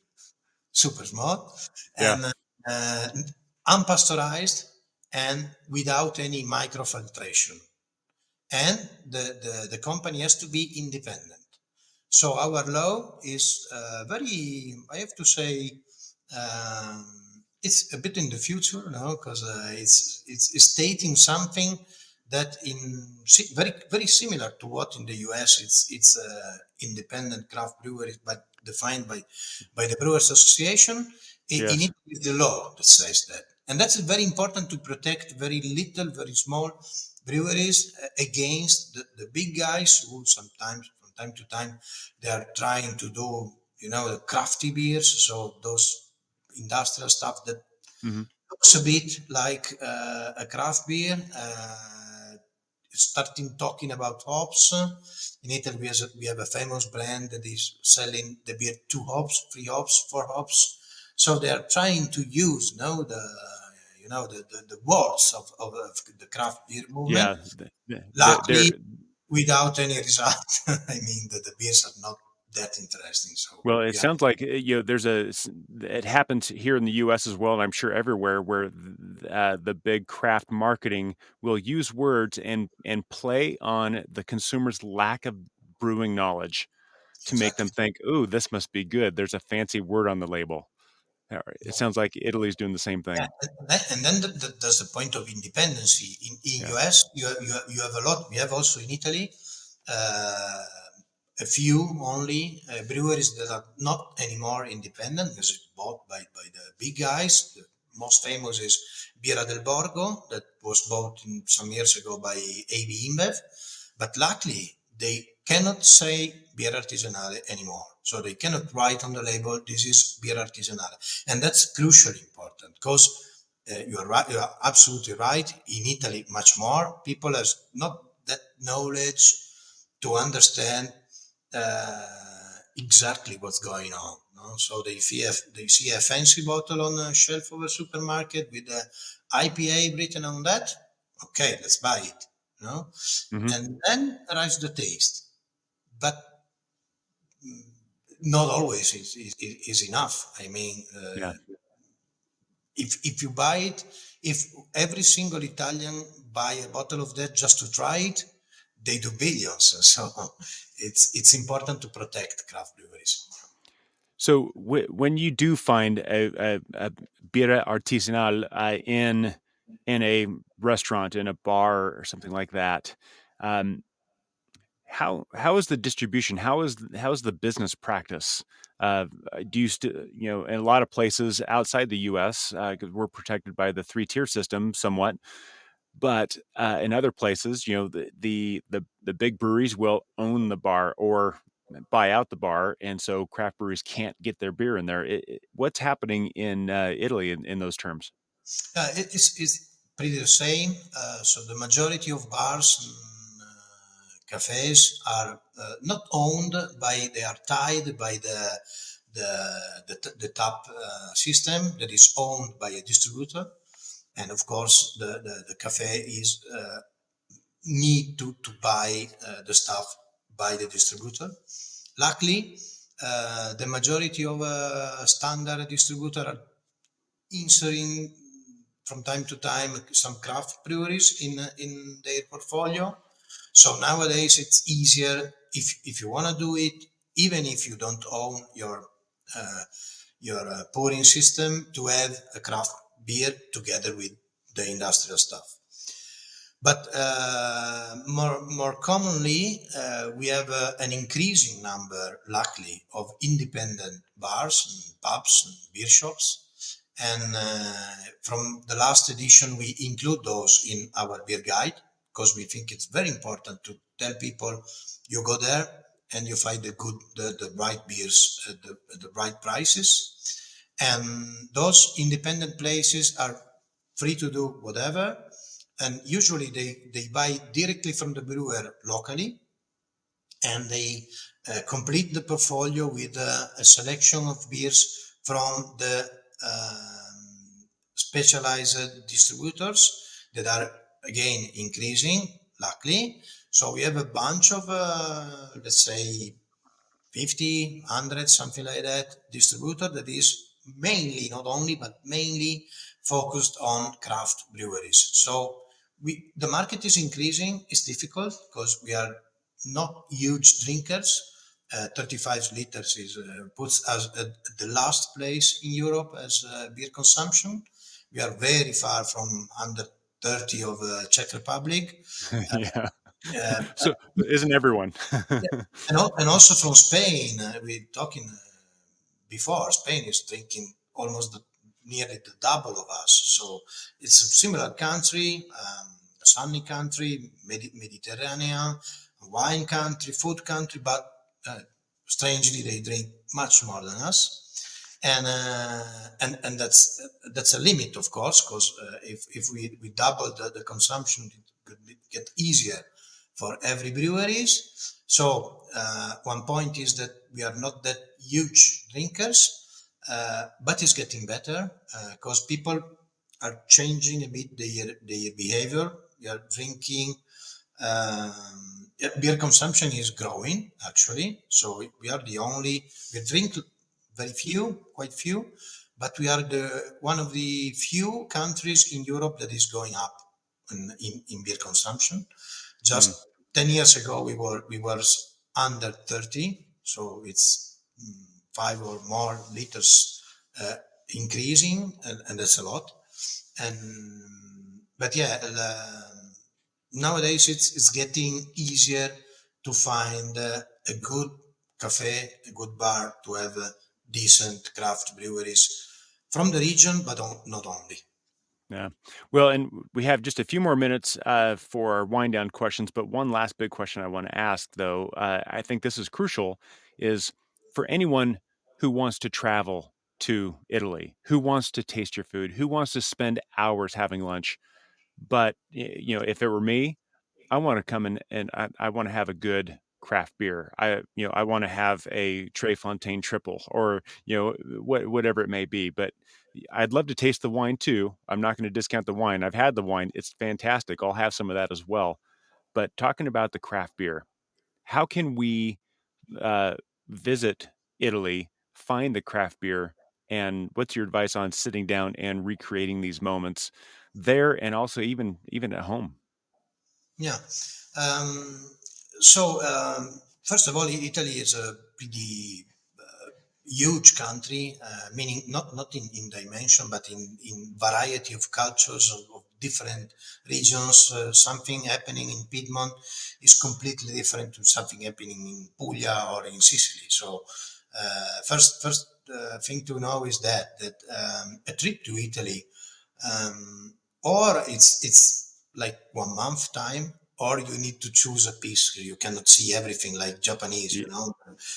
super small, yeah. and unpasteurized and without any microfiltration. And the company has to be independent. So our law is very, I have to say, it's a bit in the future now, because it's stating something that very similar to what in the US it's independent craft breweries, but defined by the Brewers Association. In Yes. it is the law that says that, and that's very important to protect very little, very small breweries against the big guys who sometimes from time to time they are trying to do, the crafty beers, so those industrial stuff that hmm looks a bit like a craft beer. Starting talking about hops. In Italy, we have a famous brand that is selling the beer 2 hops, 3 hops, 4 hops. So they are trying to use now the words of the craft beer movement. Yeah. Luckily, They're without any result. I mean, the beers are not that interesting. So Well, it yeah, sounds like there's it happens here in the U.S. as well, and I'm sure everywhere where the big craft marketing will use words and play on the consumer's lack of brewing knowledge to make them exactly. think, "Ooh, this must be good." There's a fancy word on the label. It sounds like Italy's doing the same Yeah, thing. and then there's the point of independency. In Yeah. US, you have a lot. We have also in Italy uh, a few only breweries that are not anymore independent because it's bought by the big guys. The most famous is Birra del Borgo that was bought some years ago by AB InBev. But luckily, they cannot say beer artisanale anymore. So they cannot write on the label, this is beer artisanale. And that's crucially important because you are right, you are absolutely right. In Italy, much more people have not that knowledge to understand exactly what's going on. No? So they see a fancy bottle on a shelf of a supermarket with a IPA written on that. Okay, let's buy it. No, Hmm. and then arrives the taste. But not always is enough. I mean, Yeah. if you buy it, if every single Italian buy a bottle of that just to try it, they do billions. So it's important to protect craft breweries. So when you do find a birra artisanal in a restaurant, in a bar, or something like that, um, how is the distribution? How is the business practice? Do you in a lot of places outside the U.S. Because we're protected by the three-tier system somewhat, but in other places, the big breweries will own the bar or buy out the bar, and so craft breweries can't get their beer in there. What's happening in Italy in those terms? It's pretty the same. So the majority of bars and cafes are not owned by, they are tied by the tap system that is owned by a distributor. And of course, the cafe is need to buy the stuff by the distributor. Luckily, the majority of standard distributor are inserting from time to time some craft breweries in their portfolio. So nowadays it's easier if you want to do it, even if you don't own uh, your pouring system, to have a craft beer together with the industrial stuff. But more commonly, we have an increasing number, luckily, of independent bars and pubs and beer shops. And from the last edition, we include those in our beer guide because we think it's very important to tell people you go there and you find the right beers at the right prices. And those independent places are free to do whatever, and usually they buy directly from the brewer locally, and they complete the portfolio with a selection of beers from the specialized distributors that are again increasing, luckily. So we have a bunch of let's say 50, 100, something like that, distributor that is mainly, not only, but mainly focused on craft breweries. So the market is increasing. It's difficult because we are not huge drinkers. 35 liters puts us at the last place in Europe as beer consumption. We are very far from under 30 of Czech Republic. Yeah. Uh, So isn't everyone? yeah. And also from Spain, we're talking before. Spain is drinking almost nearly the double of us. So it's a similar country, a sunny country, Mediterranean, wine country, food country, but strangely they drink much more than us. And that's a limit, of course, because if we double the consumption, it could get easier for every breweries. So one point is that we are not that huge drinkers, but it's getting better because people are changing a bit their behavior. They are drinking Beer consumption is growing actually. So we are the only, we drink very few, quite few, but we are the one of the few countries in Europe that is going up in beer consumption. Mm, Just 10 years ago, we were under 30, so it's 5 or more liters increasing, and that's a lot. And but yeah, nowadays it's getting easier to find a good cafe, a good bar, to have decent craft breweries from the region, but not only. yeah. Well, and we have just a few more minutes for our wind down questions, but one last big question I want to ask, though, I think this is crucial, is for anyone who wants to travel to Italy, who wants to taste your food, who wants to spend hours having lunch, but if it were me, I want to come in and I want to have a good craft beer. I want to have a Tre Fontaine triple or, whatever it may be. But I'd love to taste the wine too. I'm not going to discount the wine. I've had the wine. It's fantastic. I'll have some of that as well. But talking about the craft beer, how can we uh, visit Italy, find the craft beer, and what's your advice on sitting down and recreating these moments there and also even at home? Yeah. Um, so first of all, Italy is a pretty huge country, meaning not in dimension, but in variety of cultures of different regions. Something happening in Piedmont is completely different to something happening in Puglia or in Sicily. So first thing to know is that a trip to Italy, or it's like 1 month time, or you need to choose a piece. You cannot see everything like Japanese, Ye-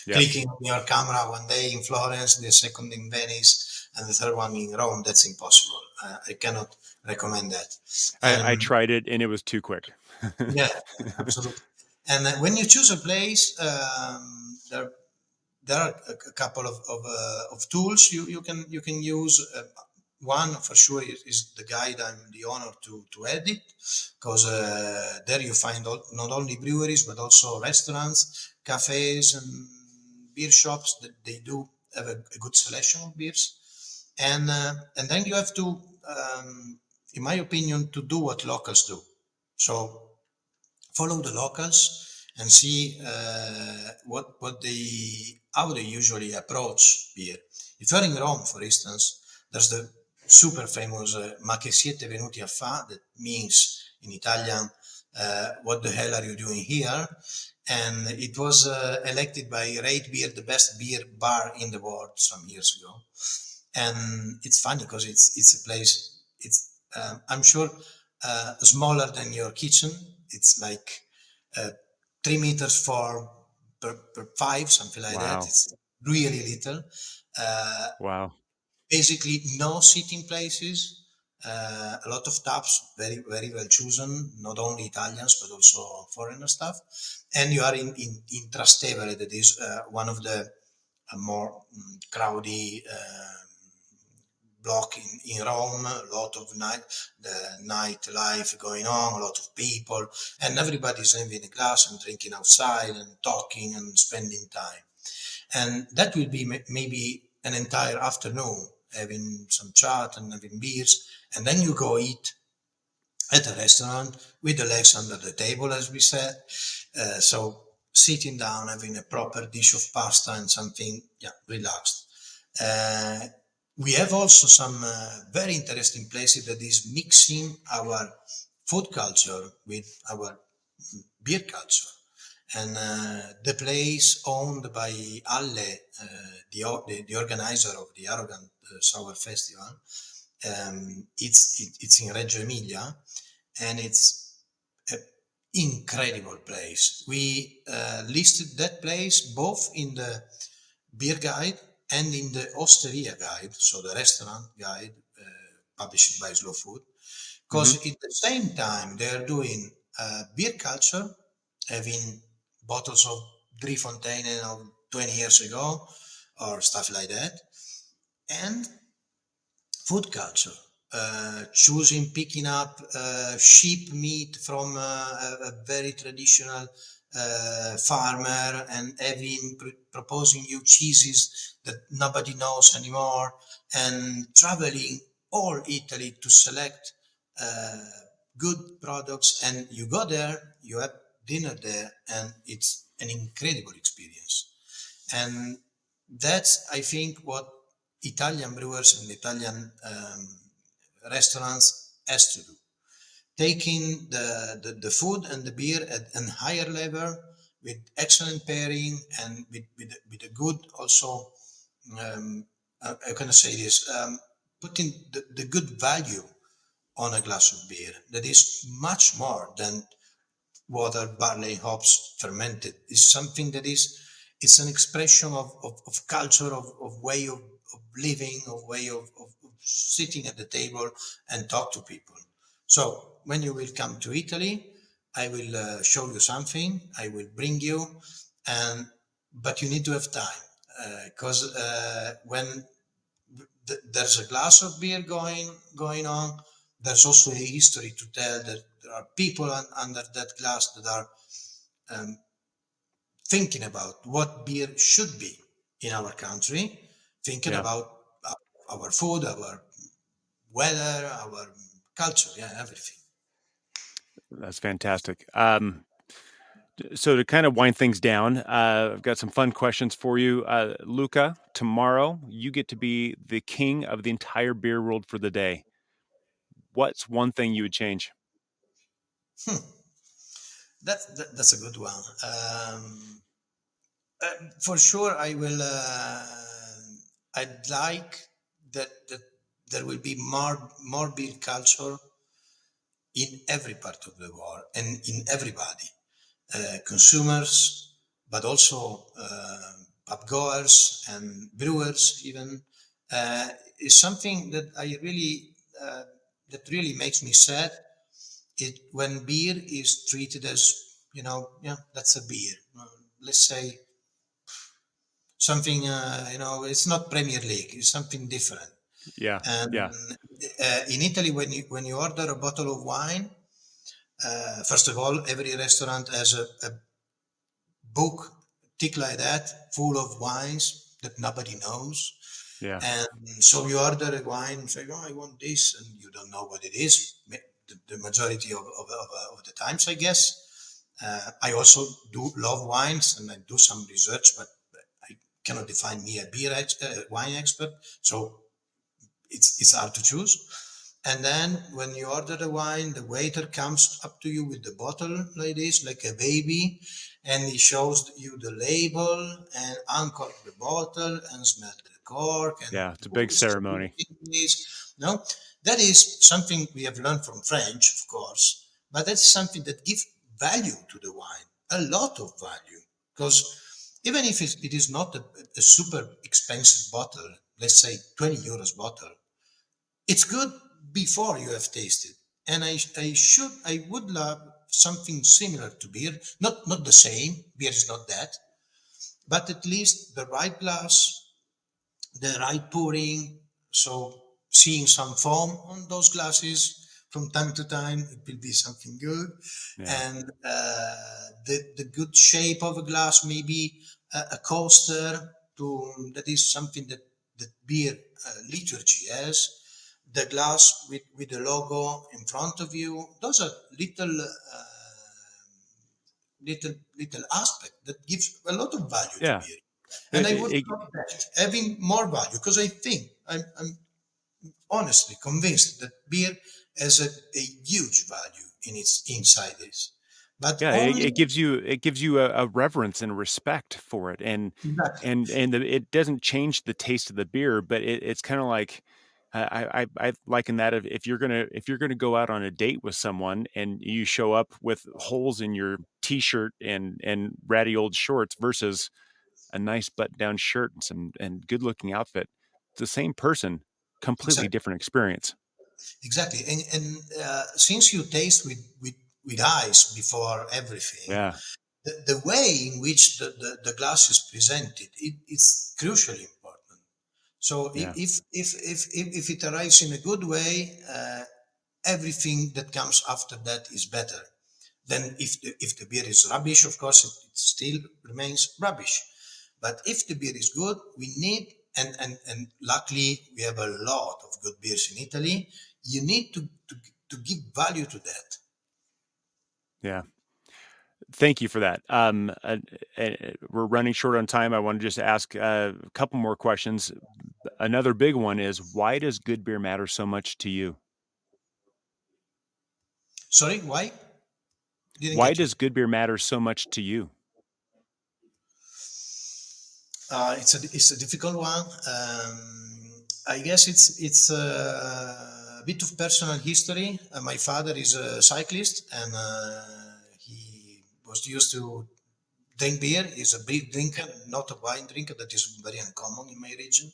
Yep. clicking on your camera one day in Florence, the second in Venice, and the third one in Rome. That's impossible. I cannot recommend that. I And tried it and it was too quick. yeah, absolutely. And when you choose a place, there are a couple of tools you can use. One for sure is the guide I'm the honor to edit, because there you find not only breweries but also restaurants, cafes, and beer shops that they do have a good selection of beers, and then you have to, in my opinion, to do what locals do. So follow the locals and see what they how they usually approach beer. If you're in Rome, for instance, there's the super famous "Ma che siete venuti a fa?" That means in Italian, "What the hell are you doing here?" And it was elected by Rate Beer the best beer bar in the world some years ago. And it's funny because it's a place. It's I'm sure smaller than your kitchen. It's like 3 meters per five, something like that. Wow. It's really little. Uh, Wow. Basically, no sitting places. A lot of taps, very very well chosen. Not only Italians but also foreigner stuff. And you are in Trastevere, that is one of the more crowdy block in Rome. A lot of the nightlife going on, a lot of people, and everybody's having a glass and drinking outside and talking and spending time. And that will be maybe an entire afternoon having some chat and having beers, and then you go eat at a restaurant with the legs under the table, as we said. So sitting down, having a proper dish of pasta and something, yeah, relaxed. Uh, we have also some very interesting places that is mixing our food culture with our beer culture. And the place owned by Alle, the organizer of the Arrogant Sour Festival, it's in Reggio Emilia, and it's an incredible place. We listed that place both in the beer guide and in the Osteria guide, so the restaurant guide published by Slow Food, Hmm. because at the same time they are doing beer culture, having bottles of Drie Fontaine of 20 years ago or stuff like that, and food culture. choosing, picking up sheep meat from a very traditional farmer and having proposing you cheeses that nobody knows anymore, and traveling all Italy to select uh, good products. And you go there, you have dinner there, and it's an incredible experience. And that's, I think, what Italian brewers and Italian restaurants has to do. Taking the food and the beer at a higher level with excellent pairing and with a good also, how can I say this? Putting the good value on a glass of beer that is much more than water, barley, hops, fermented. Is something that is, it's an expression of culture, of way of living, of way of sitting at the table and talk to people. So when you will come to Italy, I will show you something. I will bring you, and but you need to have time because when there's a glass of beer going on, there's also a history to tell that there are people under that glass that are um, thinking about what beer should be in our country, thinking Yeah, about our food, our weather, our culture, yeah, everything. that's fantastic. So to kind of wind things down, I've got some fun questions for you. Luca, tomorrow you get to be the king of the entire beer world for the day. What's one thing you would change? Hmm. That's a good one. For sure, I will. I'd like that there will be more beer culture in every part of the world and in everybody, consumers, but also pub goers and brewers even, is something that I really that really makes me sad. It when beer is treated as, yeah, that's a beer. Let's say something, it's not Premier League. It's something different. Yeah, And yeah, in Italy, when you order a bottle of wine, first of all, every restaurant has a book thick like that, full of wines that nobody knows. yeah, And so you order a wine and say, "Oh, I want this," and you don't know what it is. The majority of the times, I guess. I also do love wines and I do some research, but I cannot define me a wine expert. So it's hard to choose. And then when you order the wine, the waiter comes up to you with the bottle like this, like a baby, and he shows you the label and uncork the bottle and smell the cork and yeah. It's a who big is ceremony. drinking this. No, that is something we have learned from French, of course, but that's something that gives value to the wine, a lot of value, because even if it is not a super expensive bottle, let's say 20 euros bottle, it's good before you have tasted. And I would love something similar to beer, not the same. Beer is not that, but at least the right glass, the right pouring. So seeing some foam on those glasses from time to time, it will be something good. Yeah, And the good shape of a glass, maybe a coaster to that is something that beer liturgy has. The glass with the logo in front of you. Those are little aspect that gives a lot of value to yeah. beer. And It, I would it, love that, having more value, because I think I'm honestly convinced that beer has a huge value in its inside this. But Yeah, only it gives you a reverence and respect for it, exactly, it doesn't change the taste of the beer, but it's kind of like I liken that of if you're gonna go out on a date with someone and you show up with holes in your t-shirt and ratty old shorts versus a nice button down shirt and some and good looking outfit, it's the same person, completely exactly, different experience. exactly. And since you taste with ice before everything, Yeah, the way in which the glass is presented, it's crucially important. So Yeah. if it arrives in a good way, everything that comes after that is better. Then if the beer is rubbish, of course it still remains rubbish. But if the beer is good, we need, and luckily we have a lot of good beers in Italy. You need to give value to that. Yeah. Thank you for that. We're running short on time. I want to just ask a couple more questions. Another big one is, why does good beer matter so much to you? Sorry, why? Didn't Why get you. does good beer matter so much to you? It's a difficult one. I guess it's a bit of personal history. My father is a cyclist, and he was used to drink beer. He's a big drinker, not a wine drinker. That is very uncommon in my region.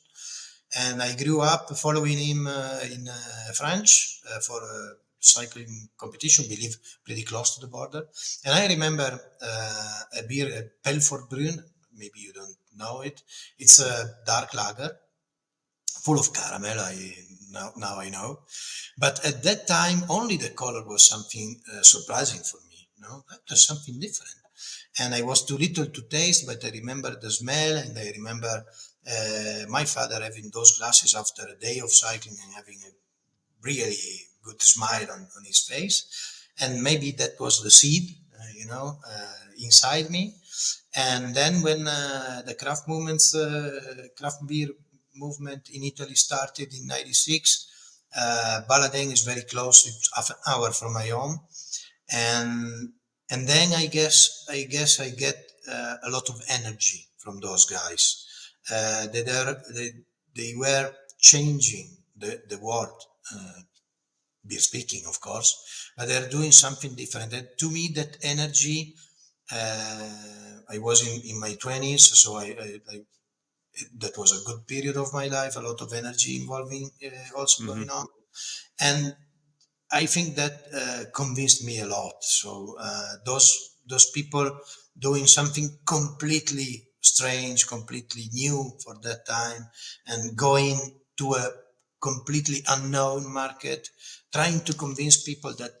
And I grew up following him in France for a cycling competition. We live pretty close to the border, and I remember a beer, a Pelfort Brun. Maybe you don't know it. It's a dark lager, full of caramel. Now I know, but at that time only the color was something surprising for me. No, there's something different, and I was too little to taste, but I remember the smell, and I remember my father having those glasses after a day of cycling and having a really good smile on his face, and maybe that was the seed, inside me. And then when the craft beer movement in Italy started in '96, Baladeng is very close; it's half an hour from my home, and and then I get a lot of energy from those guys. They were changing the world. Beer speaking, of course, but they're doing something different. And to me, that energy. I was in my 20s, so that was a good period of my life. A lot of energy involving also Hmm. going on, and I think that convinced me a lot. So those people doing something completely strange, completely new for that time, and going to a completely unknown market, trying to convince people that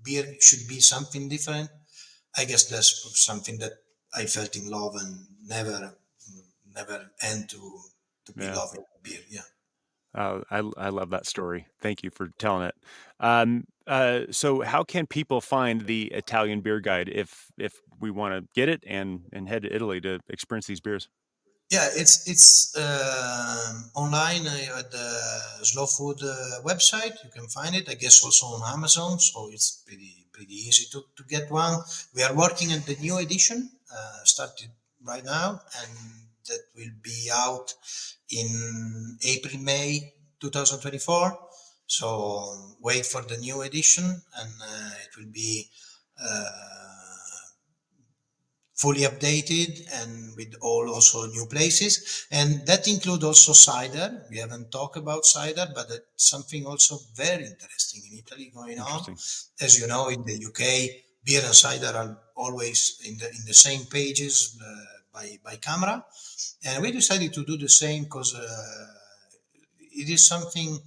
beer should be something different. I guess that's something that I felt in love and never end to be Yeah. loving beer. Yeah. I love that story. Thank you for telling it. So how can people find the Italian beer guide if we want to get it and head to Italy to experience these beers? Yeah, it's online at the Slow Food website. You can find it. I guess also on Amazon, so it's pretty easy to get one. We are working on the new edition, started right now, and that will be out in April May 2024. So wait for the new edition, and it will be. Fully updated and with all also new places, and that include also cider. We haven't talked about cider, but that's something also very interesting in Italy going on. Interesting. As you know, in the UK, beer and cider are always in the same pages by camera, and we decided to do the same because it is something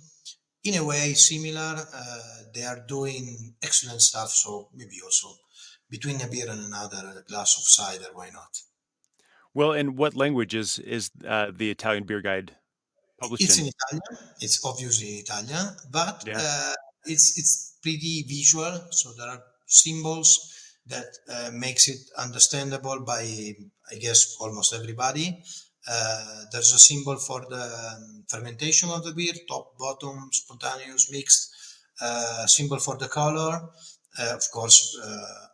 in a way similar. They are doing excellent stuff, so maybe also between a beer and another, a glass of cider, why not? Well, in what language is the Italian beer guide published It's in? in Italian. It's obviously in Italian, but Yeah. it's pretty visual. So there are symbols that makes it understandable by, I guess, almost everybody. There's a symbol for the fermentation of the beer, top, bottom, spontaneous, mixed. Symbol for the color, of course,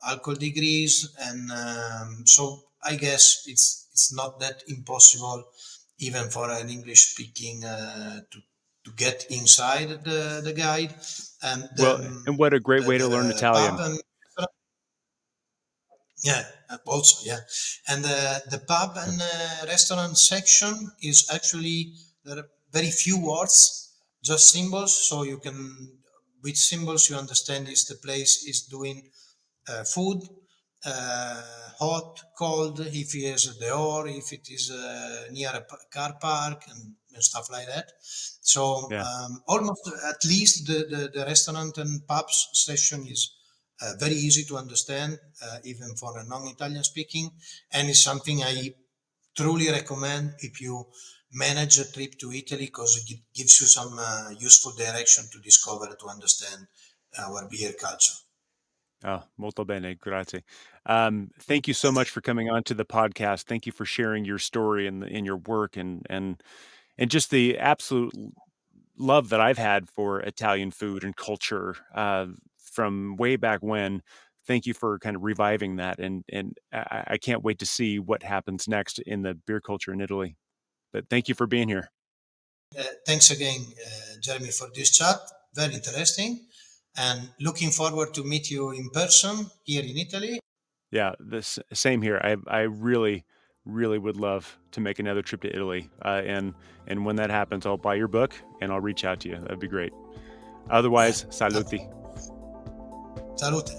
alcohol degrees, and so I guess it's not that impossible even for an English speaking to get inside the guide, and Well, and what a great way to learn the pub Italian. and yeah, also yeah, and the pub Yeah. and restaurant section is actually there are very few words, just symbols, so you can with symbols you understand is the place is doing food, hot, cold, if it is a door, if it is near a car park, and and stuff like that. So Yeah. almost at least the restaurant and pubs session is very easy to understand, even for a non-Italian speaking, and it's something I truly recommend if you manage a trip to Italy, because it gives you some useful direction to discover, to understand our beer culture. Oh, molto bene, grazie. Thank you so much for coming on to the podcast. Thank you for sharing your story and your work and just the absolute love that I've had for Italian food and culture from way back when. Thank you for kind of reviving that, and I can't wait to see what happens next in the beer culture in Italy. But thank you for being here. Thanks again, Jeremy, for this chat. Very interesting. And looking forward to meet you in person here in Italy. Yeah, this same here. I really really would love to make another trip to Italy, and when that happens, I'll buy your book and I'll reach out to you. That'd be great. Yeah. Otherwise, saluti. Salute.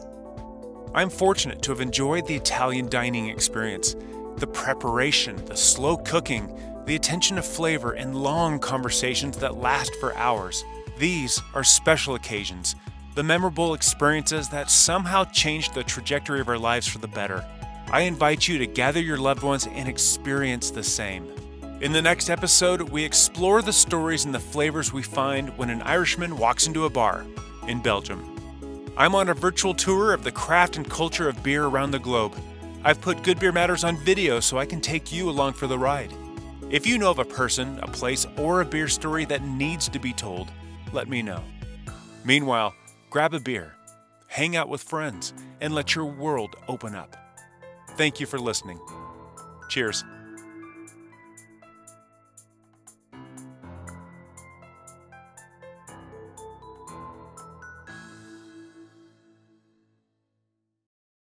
I'm fortunate to have enjoyed the Italian dining experience. The preparation, the slow cooking, the attention to flavor, and long conversations that last for hours. These are special occasions, the memorable experiences that somehow changed the trajectory of our lives for the better. I invite you to gather your loved ones and experience the same. In the next episode, we explore the stories and the flavors we find when an Irishman walks into a bar in Belgium. I'm on a virtual tour of the craft and culture of beer around the globe. I've put Good Beer Matters on video so I can take you along for the ride. If you know of a person, a place, or a beer story that needs to be told, let me know. Meanwhile, grab a beer, hang out with friends, and let your world open up. Thank you for listening. Cheers.